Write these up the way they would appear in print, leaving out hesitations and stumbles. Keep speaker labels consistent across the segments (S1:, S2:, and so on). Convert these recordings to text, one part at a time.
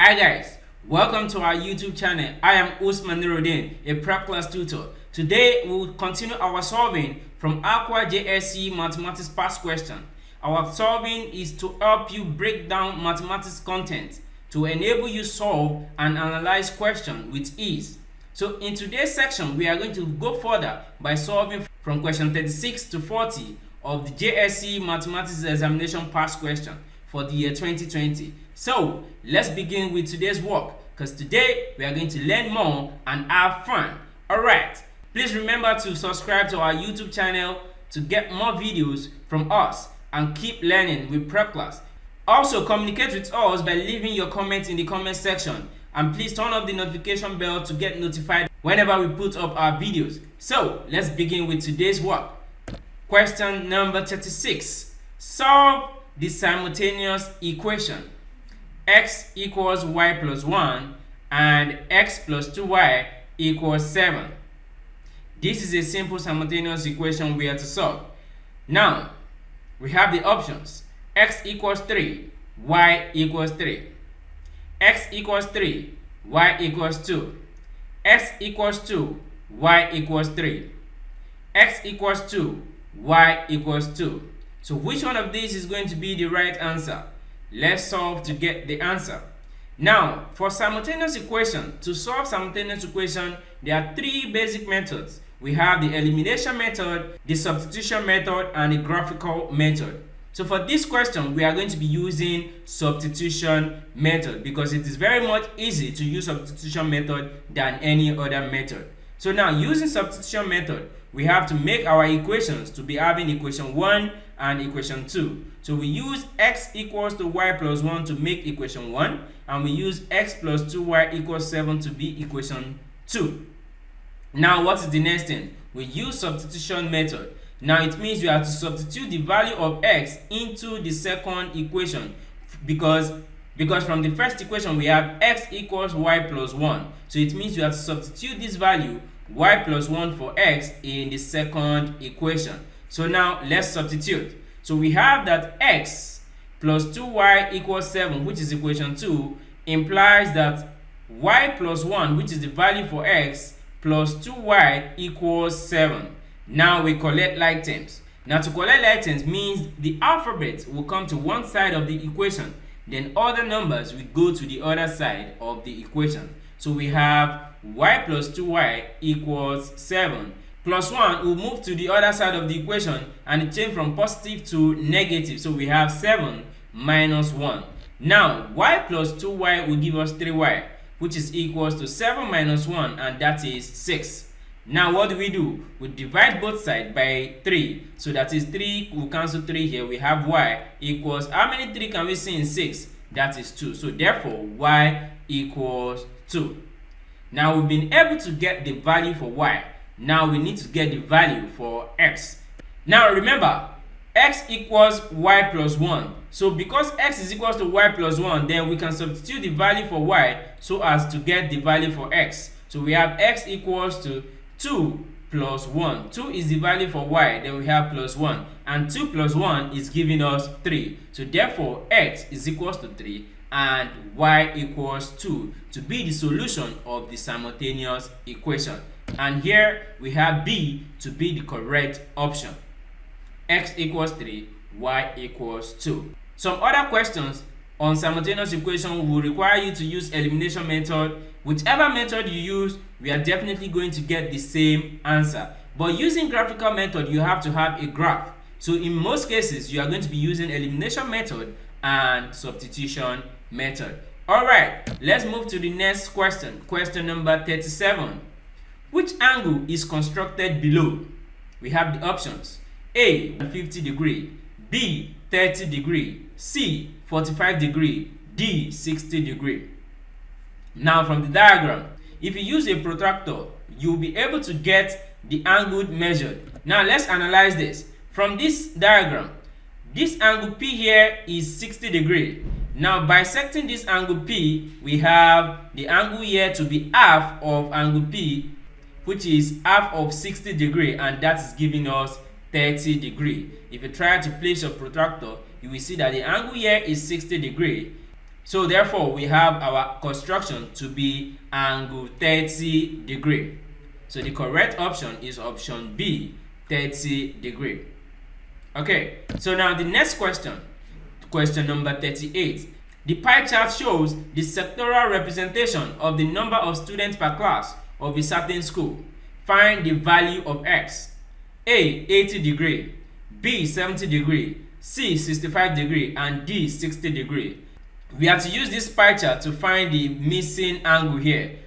S1: Hi guys, welcome to our YouTube channel. I am Usman Nuruddin, a PrepClass tutor. Today we will continue our solving from AKWA JSCE mathematics past question. Our solving is to help you break down mathematics content to enable you solve and analyze questions with ease. So in today's section, we are going to go further by solving from question 36 to 40 of the JSCE mathematics examination past question for the year 2020. So let's begin with today's work, because today we are going to learn more and have fun. Alright, please remember to subscribe to our YouTube channel to get more videos from us and keep learning with PrepClass. Also communicate with us by leaving your comments in the comment section, and please turn off the notification bell to get notified whenever we put up our videos. So let's begin with today's work. Question number 36. Solve the simultaneous equation x equals y plus 1 and x plus 2y equals 7. This is a simple simultaneous equation we are to solve. Now, we have the options. X equals 3, y equals 3. X equals 3, y equals 2. X equals 2, y equals 3. X equals 2, y equals 2. So which one of these is going to be the right answer? Let's solve to get the answer. Now, for simultaneous equation, to solve simultaneous equation, there are three basic methods. We have the elimination method, the substitution method, and the graphical method. So for this question, we are going to be using substitution method because it is very much easy to use substitution method than any other method. So now, using substitution method, we have to make our equations to be having equation 1 and equation 2. So we use x equals to y plus 1 to make equation 1, and we use x plus 2y equals 7 to be equation 2. Now what is the next thing? We use substitution method. Now it means we have to substitute the value of x into the second equation because from the first equation we have x equals y plus 1. So it means we have to substitute this value y plus 1 for x in the second equation. So now let's substitute. So we have that x plus 2y equals 7, which is equation 2, implies that y plus 1, which is the value for x, plus 2y equals 7. Now we collect like terms. Now to collect like terms means the alphabet will come to one side of the equation, then other numbers will go to the other side of the equation. So we have y plus 2y equals 7. Plus 1 will move to the other side of the equation and it change from positive to negative. So we have 7 minus 1. Now y plus 2y will give us 3y, which is equals to 7 minus 1, and that is 6. Now what do? We divide both sides by 3. So that is 3, we'll cancel 3 here. We have y equals, how many 3 can we see in 6? That is 2. So therefore y equals 2. Now we've been able to get the value for y. Now we need to get the value for x. Now remember, x equals y plus 1. So because x is equals to y plus 1, then we can substitute the value for y so as to get the value for x. So we have x equals to 2 plus 1. 2 is the value for y, then we have plus 1. And 2 plus 1 is giving us 3. So therefore x is equals to 3 and y equals 2 to be the solution of the simultaneous equation. And here we have B to be the correct option. X equals 3, y equals 2. Some other questions on simultaneous equation will require you to use elimination method. Whichever method you use, we are definitely going to get the same answer. But using graphical method, you have to have a graph. So in most cases, you are going to be using elimination method and substitution method. Alright, let's move to the next question. Question number 37. Which angle is constructed below? We have the options. A, 50 degree, B, 30 degree, C, 45 degree, D, 60 degree. Now from the diagram, if you use a protractor, you'll be able to get the angle measured. Now let's analyze this. From this diagram, this angle P here is 60 degree. Now bisecting this angle P, we have the angle here to be half of angle P, which is half of 60 degree, and that is giving us 30 degree. If you try to place your protractor, you will see that the angle here is 60 degree. So therefore, we have our construction to be angle 30 degree. So the correct option is option B, 30 degree. Okay, so now the next question, question number 38. The pie chart shows the sectoral representation of the number of students per class of a certain school. Find the value of x. A, 80 degree, B, 70 degree, C, 65 degree, and D, 60 degree. We have to use this pie chart to find the missing angle here.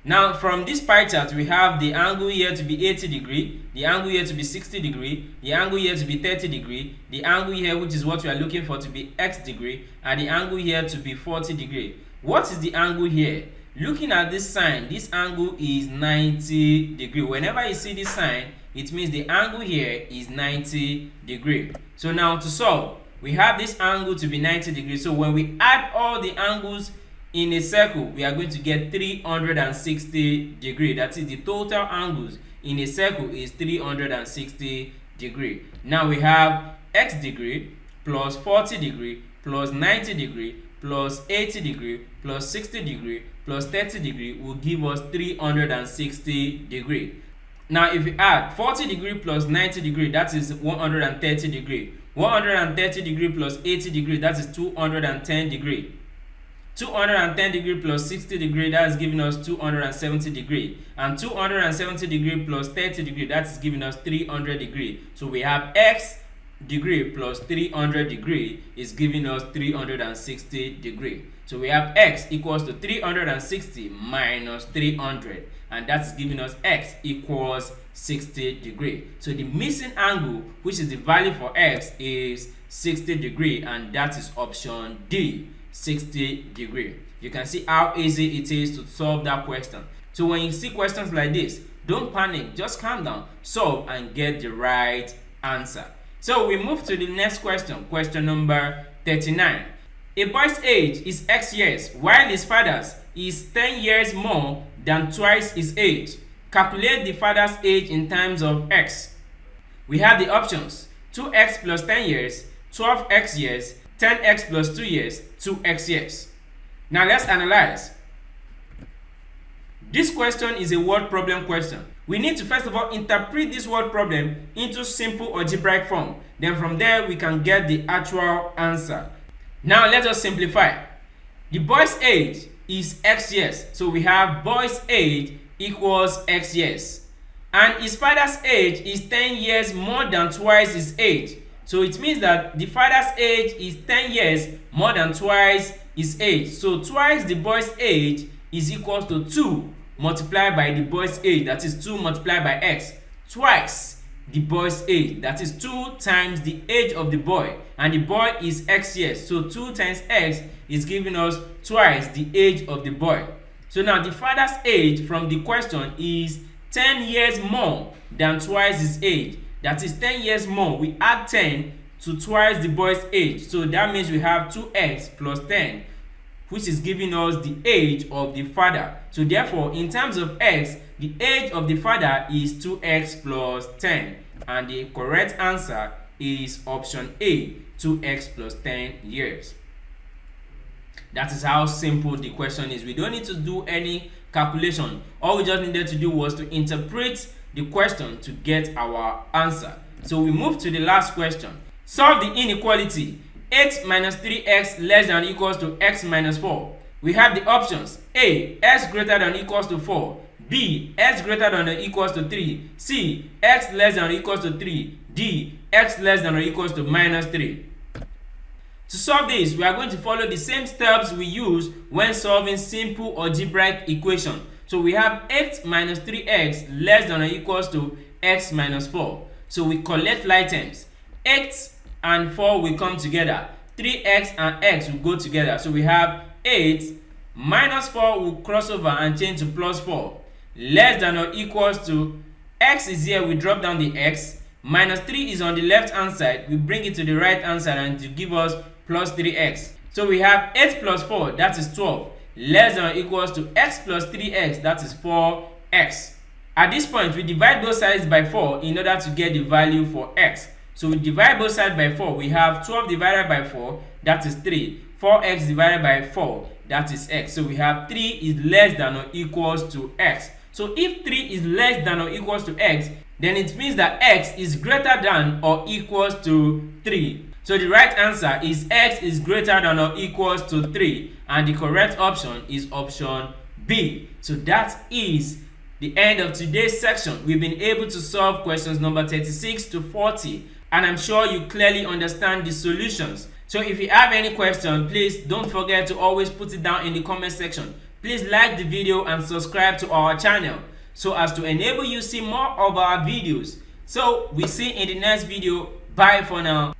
S1: Now from this pie chart, we have the angle here to be 80 degree, the angle here to be 60 degree, the angle here to be 30 degree, the angle here, which is what we are looking for, to be x degree, and the angle here to be 40 degree. What is the angle here? Looking at this sign, this angle is 90 degree. Whenever you see this sign, it means the angle here is 90 degree. So now to solve, we have this angle to be 90 degrees. So when we add all the angles in a circle, we are going to get 360 degree. That is, the total angles in a circle is 360 degree. Now we have x degree plus 40 degree plus 90 degree plus 80 degree plus 60 degree plus 30 degree will give us 360 degree. Now if we add 40 degree plus 90 degree, that is 130 degree. 130 degree plus 80 degree, that is 210 degree. 210 degree plus 60 degree, that is giving us 270 degree. And 270 degree plus 30 degree, that is giving us 300 degree. So we have x degree plus 300 degree is giving us 360 degree. So we have x equals to 360 minus 300, and that's giving us x equals 60 degree. So the missing angle, which is the value for x, is 60 degree, and that is option D, 60 degree. You can see how easy it is to solve that question. So when you see questions like this, don't panic, just calm down, solve, and get the right answer. So we move to the next question, question number 39. A boy's age is x years, while his father's is 10 years more than twice his age. Calculate the father's age in terms of x. We have the options: 2x plus 10 years, 12x years, 10x plus 2 years, 2x years. Now let's analyze. This question is a word problem question. We need to first of all interpret this word problem into simple algebraic form. Then from there we can get the actual answer. Now let us simplify. The boy's age is x years. So we have boy's age equals x years. And his father's age is 10 years more than twice his age. So it means that the father's age is 10 years more than twice his age. So twice the boy's age is equals to 2 multiplied by the boy's age, that is 2 multiplied by x. Twice the boy's age, that is 2 times the age of the boy, and the boy is x years. So 2 times x is giving us twice the age of the boy. So now the father's age from the question is 10 years more than twice his age. That is 10 years more. We add 10 to twice the boy's age. So that means we have 2x plus 10, which is giving us the age of the father. So therefore, in terms of x, the age of the father is 2x plus 10. And the correct answer is option A, 2x plus 10 years. That is how simple the question is. We don't need to do any calculation. All we just needed to do was to interpret the question to get our answer. So we move to the last question. Solve the inequality 8 minus 3x less than or equals to x minus 4. We have the options: A, x greater than or equals to 4, B, x greater than or equals to 3, C, x less than or equals to 3, D, x less than or equals to minus 3. To solve this, we are going to follow the same steps we use when solving simple algebraic equation. So we have 8 minus 3x less than or equals to x minus 4. So we collect like terms. 8 and 4 will come together. 3x and x will go together. So we have 8 minus 4 will cross over and change to plus 4. Less than or equals to, x is here, we drop down the x. Minus 3 is on the left hand side. We bring it to the right hand side and to give us plus 3x. So we have 8 plus 4, that is 12. Less than or equals to x plus 3x, that is 4x. At this point, we divide both sides by 4 in order to get the value for x. So we divide both sides by 4. We have 12 divided by 4, that is 3. 4x divided by 4, that is x. So we have 3 is less than or equals to x. So if 3 is less than or equals to x, then it means that x is greater than or equals to 3. So the right answer is x is greater than or equals to 3, and the correct option is option B. So that is the end of today's section. We've been able to solve questions number 36 to 40, and I'm sure you clearly understand the solutions. So if you have any question, please don't forget to always put it down in the comment section. Please like the video and subscribe to our channel so as to enable you see more of our videos. So we see in the next video. Bye for now.